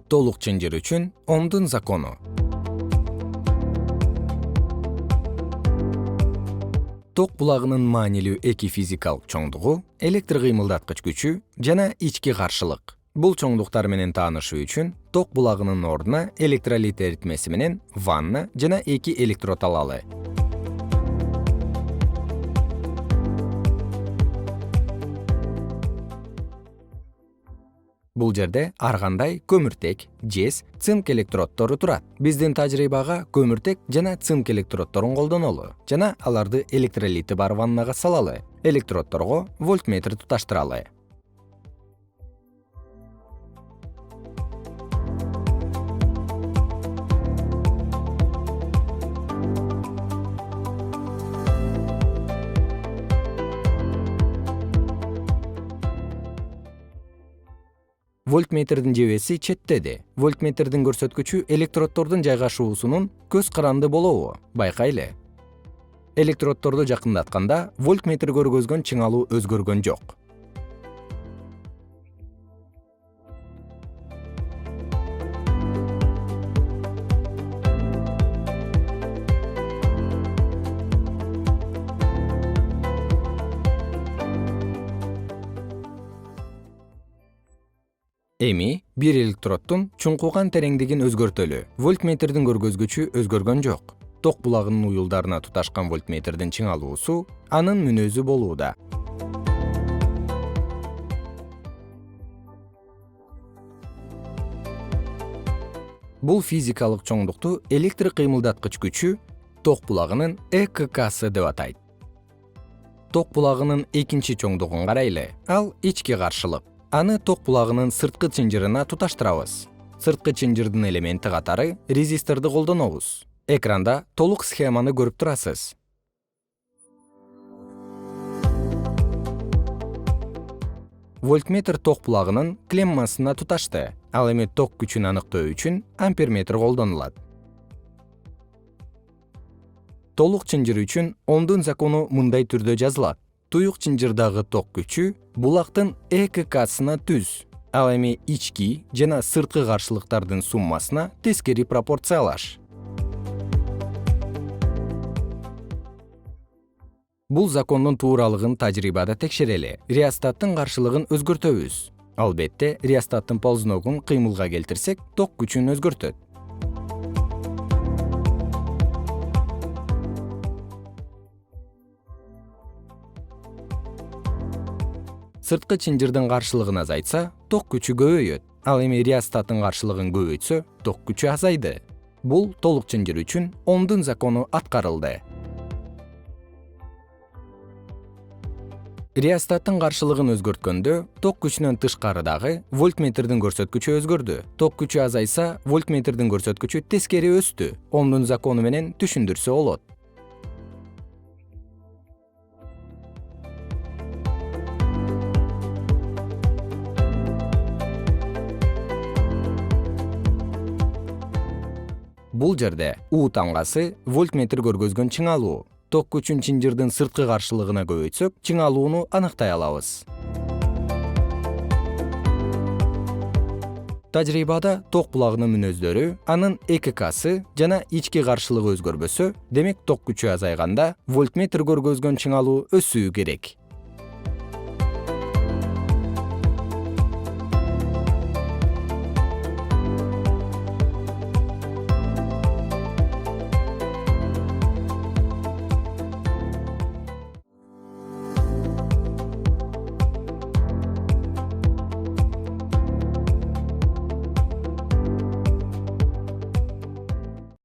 Толук чынжыр үчүн Ohm'дун закону. Ток булагынын маанилүү эки физикалык чоңдугу электр кыймылдаткыч күчү жана ички каршылык. Бул чоңдуктар менен таанышуу үчүн ток булагынын ордуна электролит эритмеси менен ванна жана эки электрод алалы. Бул жерде ар кандай көмүртек, жез, цинк электроддору турат. Биздин тажрыйбага көмүртек жана цинк электроддорун колдонолу жана аларды электролити бар ваннага салалы. Электроддорго вольтметр туташтыралы. Вольтметрдин жебеси четтеди. Вольтметрдин көрсөткүчү электроддордун жайгашуусунун көз каранды болобу. Байкайлы. Электроддорду жакындатканда вольтметр көргөзгөн чыңалуу өзгөргөн жок. Эми бир электроддун чуңкуган тереңдигин өзгөртөлү. Вольтметрдин көргөзгүчү өзгөргөн жок. Ток булагынын уюлдарына туташкан вольтметрдин чыңалуусу анын мүнөзү болууда. Бул физикалык чоңдукту электр кыймылдаткыч күчү ток булагынын ЭККсы деп атайт. Ток булагынын экинчи чоңдугун карайлы. Ал ички каршылык. Аны ток булагынын сырткы чынжырына туташтырабыз. Сырткы чынжырдын элементи катары резисторду колдонобуз. Экранда толук схеманы көрүп турасыз. Вольтметр ток булагынын клеммасына туташты. Ал эми ток күчүн аныктоо үчүн амперметр колдонулат. Толук чынжыр үчүн Ohm'дун закону мындай түрдө жазылат. Туюк чынжырдагы ток күчү булактын ЭККсына түз. Ал эми ички жана сырткы каршылыктардын суммасына тескери пропорциялаш. Бул закондун тууралыгын тажрыйбада текшерели. Реостаттын каршылыгын өзгөртөбүз. Албетте, реостаттын ползуногун кыймылга келтирсек, ток күчүн өзгөртөт. Сырткы чынжырдын каршылыгын азайтса, ток күчү көбөйөт. Ал эми реостаттын каршылыгын көбөйтсө, ток күчү азайды. Бул толук чынжыр үчүн Ohm'дун закону аткарылды. Реостаттын каршылыгын өзгөрткөндө, ток күчүнөн тышкарыдагы вольтметрдин көрсөткүчү өзгөрдү. Ток күчү азайса, вольтметрдин көрсөткүчү тескери өстү. Ohm'дун закону менен түшүндүрсө болот. Бул жерде U тамгасы вольтметр көргөзгөн чыңалуу. Ток күчүн чынжырдын сырткы каршылыгына көбөйтсөк, чыңалууну аныктай алабыз. Тажрыйбада ток булагынын мүнөздөрү, анын ЭККсы жана ички каршылыгы өзгөрбөсө, демек ток күчү азайганда вольтметр көргөзгөн чыңалуу өсүү керек.